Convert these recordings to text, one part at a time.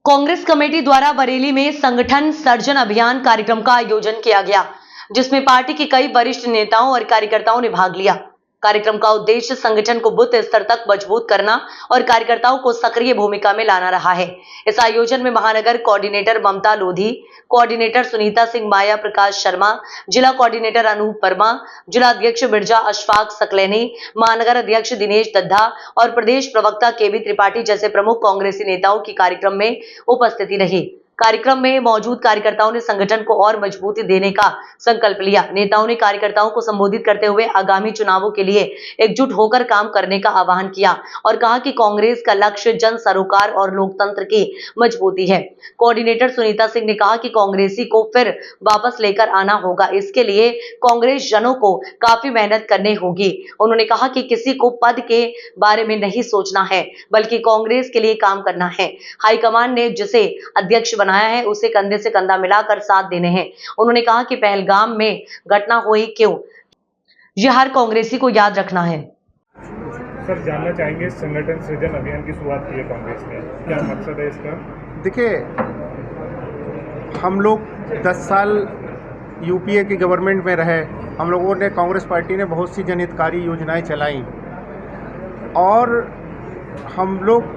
Congress committee द्वारा बरेली में संगठन सर्जन अभियान कार्यक्रम का आयोजन किया गया, जिसमें पार्टी के कई वरिष्ठ नेताओं और कार्यकर्ताओं ने भाग लिया। कार्यक्रम का उद्देश्य संगठन को बूथ स्तर तक मजबूत करना और कार्यकर्ताओं को सक्रिय भूमिका में लाना रहा है। इस आयोजन में महानगर कोऑर्डिनेटर ममता लोधी, कोऑर्डिनेटर सुनीता सिंह, माया प्रकाश शर्मा, जिला कोऑर्डिनेटर अनूप वर्मा, जिला अध्यक्ष बिरजा अशफाक सकलैनी, महानगर अध्यक्ष दिनेश दद्दा और प्रदेश प्रवक्ता केबी त्रिपाठी जैसे प्रमुख कांग्रेसी नेताओं की कार्यक्रम में उपस्थिति रही। कार्यक्रम में मौजूद कार्यकर्ताओं ने संगठन को और मजबूती देने का संकल्प लिया। नेताओं ने कार्यकर्ताओं को संबोधित करते हुए आगामी चुनावों के लिए एकजुट होकर काम करने का आह्वान किया और कहा कि कांग्रेस का लक्ष्य जन सरोकार और लोकतंत्र की मजबूती है। कोऑर्डिनेटर सुनीता सिंह ने कहा कि कांग्रेसी को फिर वापस लेकर आना होगा, इसके लिए कांग्रेस जनों को काफी मेहनत करनी होगी। उन्होंने कहा कि किसी को पद के बारे में नहीं सोचना है, बल्कि कांग्रेस के लिए काम करना है। हाईकमान ने जिसे अध्यक्ष बनाया है उसे कंधे से कंधा मिलाकर साथ देने हैं। उन्होंने कहा कि पहलगाम में घटना हुई क्यों, यह हर कांग्रेसी को याद रखना है। सर, जानना चाहेंगे संगठन सृजन अभियान की शुरुआत की है कांग्रेस ने, क्या मकसद है इसका? देखिए, हम लोग 10 साल यूपीए की गवर्नमेंट में रहे। हम लोगों ने, कांग्रेस पार्टी ने बहुत सी जनहितकारी योजनाएं चलाई और हम लोग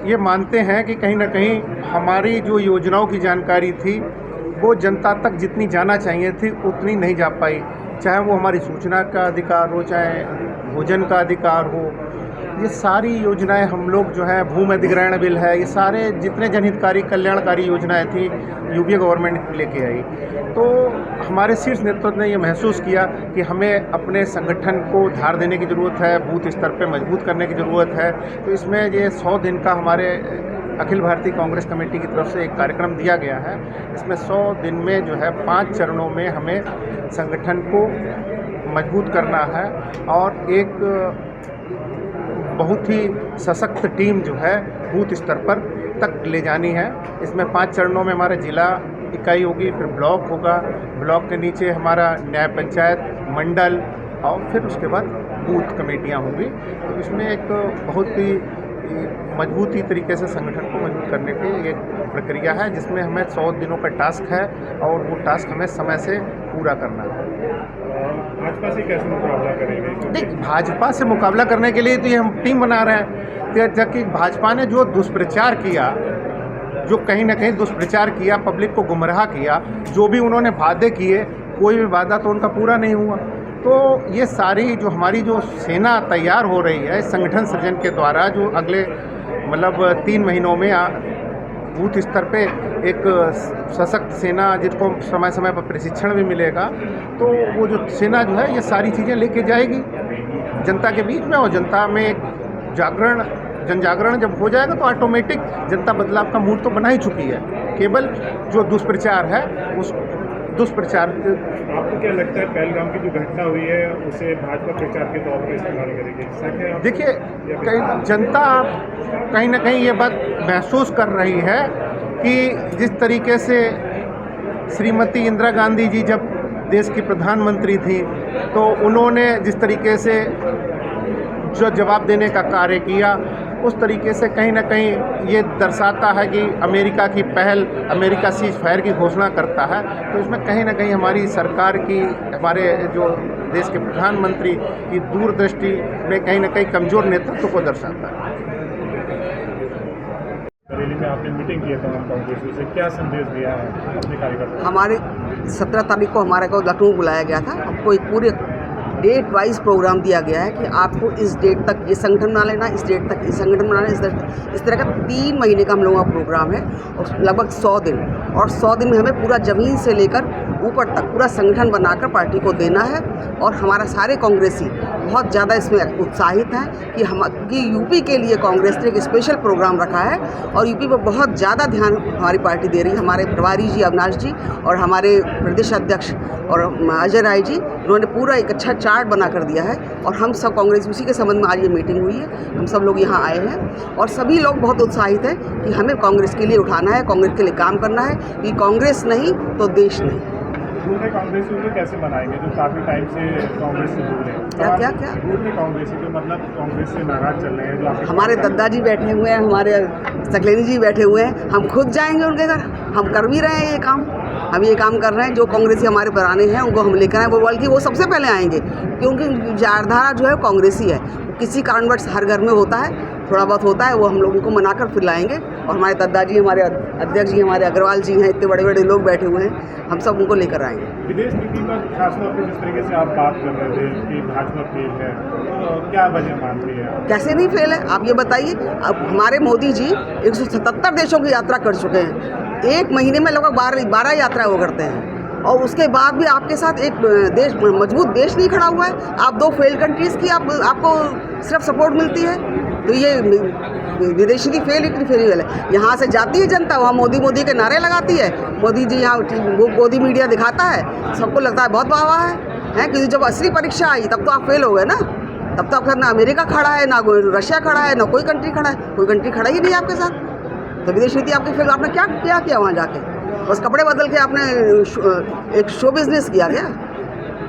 ये मानते हैं कि कहीं ना कहीं हमारी जो योजनाओं की जानकारी थी वो जनता तक जितनी जाना चाहिए थी उतनी नहीं जा पाई। चाहे वो हमारी सूचना का अधिकार हो, चाहे भोजन का अधिकार हो, ये सारी योजनाएं हम लोग जो है, भूमि अधिग्रहण बिल है, ये सारे जितने जनहितकारी कल्याणकारी योजनाएं थी यूपीए गवर्नमेंट लेके आई। तो हमारे शीर्ष नेतृत्व ने ये महसूस किया कि हमें अपने संगठन को धार देने की ज़रूरत है, बूथ स्तर पे मजबूत करने की ज़रूरत है। तो इसमें ये 100 दिन का हमारे अखिल भारतीय कांग्रेस कमेटी की तरफ से एक कार्यक्रम दिया गया है। इसमें 100 दिन में जो है 5 चरणों में हमें संगठन को मजबूत करना है और एक बहुत ही सशक्त टीम जो है बूथ स्तर पर तक ले जानी है। इसमें 5 चरणों में हमारा जिला इकाई होगी, फिर ब्लॉक होगा, ब्लॉक के नीचे हमारा न्याय पंचायत, मंडल और फिर उसके बाद बूथ कमेटियां होंगी। तो इसमें एक बहुत ही मजबूती तरीके से संगठन को मजबूत करने की एक प्रक्रिया है, जिसमें हमें 100 दिनों का टास्क है और वो टास्क हमें समय से पूरा करना है। भाजपा से कैसे मुकाबला करेंगे? देख, भाजपा से मुकाबला करने के लिए तो ये हम टीम बना रहे हैं। जबकि भाजपा ने जो दुष्प्रचार किया, जो कहीं ना कहीं दुष्प्रचार किया, पब्लिक को गुमराह किया, जो भी उन्होंने वादे किए, कोई भी वादा तो उनका पूरा नहीं हुआ। तो ये सारी जो हमारी जो सेना तैयार हो रही है संगठन सृजन के द्वारा, जो अगले 3 महीनों में बूथ स्तर पे एक सशक्त सेना, जिसको समय समय पर प्रशिक्षण भी मिलेगा, तो वो जो सेना जो है ये सारी चीज़ें लेके जाएगी जनता के बीच में। और जनता में एक जन जागरण जब हो जाएगा तो ऑटोमेटिक जनता बदलाव का मूड तो बना ही चुकी है। केवल जो दुष्प्रचार है उस दुष्प्रचार। आपको क्या लगता है पहलगाम की जो घटना हुई है उसे भाजपा प्रचार के तौर पर इस्तेमाल करेगी? देखिए, जनता कहीं ना कहीं ये बात महसूस कर रही है कि जिस तरीके से श्रीमती इंदिरा गांधी जी जब देश की प्रधानमंत्री थी तो उन्होंने जिस तरीके से जो जवाब देने का कार्य किया, उस तरीके से कहीं ना कहीं ये दर्शाता है कि अमेरिका की पहल, अमेरिका सीज फायर की घोषणा करता है। तो इसमें कहीं ना कहीं हमारी सरकार की, हमारे जो देश के प्रधानमंत्री की दूरदृष्टि में कहीं ना कहीं कमज़ोर नेतृत्व को दर्शाता है। बरेली में आपने मीटिंग किया था कांग्रेस से, क्या संदेश दिया है अपने कार्यकर्ताओं? हमारे 17 तारीख को हमारे को लखनऊ बुलाया गया था। हमको एक पूरे डेट वाइज प्रोग्राम दिया गया है कि आपको इस डेट तक ये संगठन बना लेना, इस डेट तक इस संगठन बनाना, इस तरह का 3 महीने का हम लोगों का प्रोग्राम है और लगभग 100 दिन। और 100 दिन में हमें पूरा ज़मीन से लेकर ऊपर तक पूरा संगठन बनाकर पार्टी को देना है। और हमारा सारे कांग्रेसी बहुत ज़्यादा इसमें उत्साहित हैं कि यूपी के लिए कांग्रेस ने एक स्पेशल प्रोग्राम रखा है और यूपी पर बहुत ज़्यादा ध्यान हमारी पार्टी दे रही है। हमारे प्रभारी जी अविनाश जी और हमारे प्रदेश अध्यक्ष और अजय राय जी, उन्होंने पूरा एक अच्छा चार्ट बना कर दिया है और हम सब कांग्रेस, उसी के संबंध में आज ये मीटिंग हुई है। हम सब लोग यहाँ आए हैं और सभी लोग बहुत उत्साहित हैं कि हमें कांग्रेस के लिए उठाना है, कांग्रेस के लिए काम करना है, कि कांग्रेस नहीं तो देश नहीं। बूढ़े कांग्रेसियों को कैसे बनाएंगे जो काफी टाइम से कांग्रेस से दूर हैं? क्या? बूढ़े कांग्रेसी जो मतलब कांग्रेस से नाराज चल रहे हैं, जो आपके हमारे दादाजी बैठे हुए हैं, हमारे सकलेनी जी बैठे हुए हैं, हम खुद जाएंगे उनके घर, हम कर भी रहे हैं ये काम। हम ये काम कर रहे हैं, जो कांग्रेसी हमारे पुराने हैं उनको हम लेकर आए, वो बल्कि वो सबसे पहले आएंगे, क्योंकि विचारधारा जो है कांग्रेसी है। किसी कारणवश हर घर में होता है, थोड़ा बहुत होता है, वो हम लोगों को मनाकर फिर लाएंगे। और हमारे दादाजी, हमारे अध्यक्ष जी, हमारे अग्रवाल जी हैं, इतने बड़े बड़े लोग बैठे हुए हैं, हम सब उनको लेकर आएंगे। विदेश नीति का खासतौर पर जिस तरीके से आप बात कर रहे थे कि भाजपा फेल है, तो क्या वजह मानती है आप? कैसे नहीं फेल है, आप ये बताइए। अब हमारे मोदी जी 177 देशों की यात्रा कर चुके हैं, एक महीने में लगभग 12 यात्रा वो करते हैं, और उसके बाद भी आपके साथ एक देश, मजबूत देश नहीं खड़ा हुआ है। आप 2 फेल कंट्रीज़ की आपको सिर्फ सपोर्ट मिलती है, तो ये विदेशी की फेल इतनी फेल है। यहाँ से जाती है जनता, वहाँ मोदी के नारे लगाती है, मोदी जी यहाँ वो मोदी मीडिया दिखाता है, सबको लगता है बहुत वाह है, क्योंकि जब असली परीक्षा आई तब तो आप फेल हो गए ना। तब तो आपके साथ ना अमेरिका खड़ा है, ना रशिया खड़ा है, ना कोई कंट्री खड़ा है, कोई कंट्री खड़ा ही नहीं है आपके साथ। तो विदेश नीति आपकी फेल, आपने क्या किया वहाँ जाके? बस कपड़े बदल के आपने एक शो बिजनेस किया क्या?